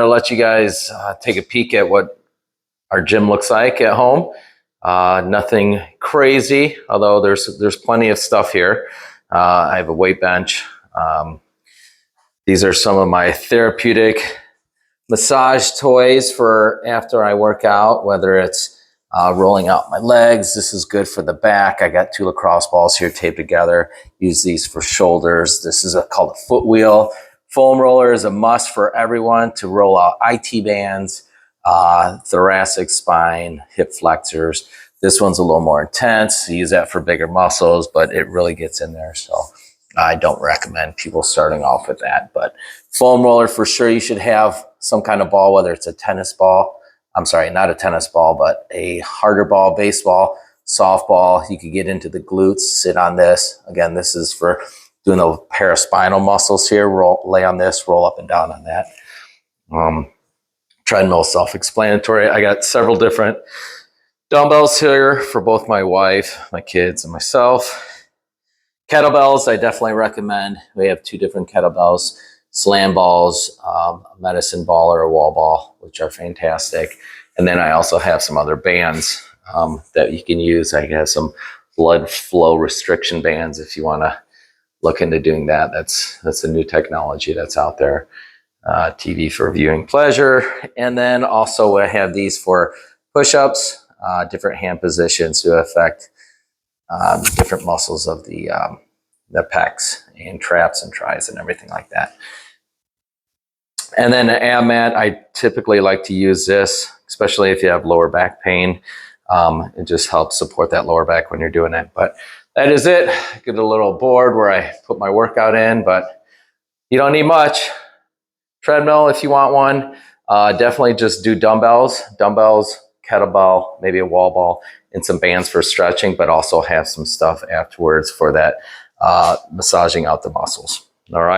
I'll let you guys take a peek at what our gym looks like at home. Nothing crazy, although there's plenty of stuff here. I have a weight bench. These are some of my therapeutic massage toys for after I work out, whether it's rolling out my legs. This is good for the back. I got 2 lacrosse balls here taped together. Use these for shoulders. This is called a foot wheel. Foam roller is a must for everyone to roll out IT bands, thoracic spine, hip flexors. This one's a little more intense. You use that for bigger muscles, but it really gets in there. So I don't recommend people starting off with that. But foam roller, for sure, you should have some kind of ball, whether it's a tennis ball. I'm sorry, not a tennis ball, but a harder ball, baseball, softball. You could get into the glutes, sit on this. Again, this is for doing the paraspinal muscles here. Lay on this, roll up and down on that. Treadmill, self-explanatory. I got several different dumbbells here for both my wife, my kids, and myself. Kettlebells, I definitely recommend. We have 2 different kettlebells, slam balls, a medicine ball or a wall ball, which are fantastic. And then I also have some other bands that you can use. I have some blood flow restriction bands if you want to look into doing that. That's a new technology that's out there. TV for viewing pleasure. And then also I have these for push-ups, different hand positions to affect different muscles of the pecs and traps and tris and everything like that. And then an ab mat, I typically like to use this, especially if you have lower back pain. It just helps support that lower back when you're doing it. But that is it. Get a little board where I put my workout in, but you don't need much. Treadmill if you want one. Definitely just do dumbbells, kettlebell, maybe a wall ball, and some bands for stretching, but also have some stuff afterwards for that massaging out the muscles. All right.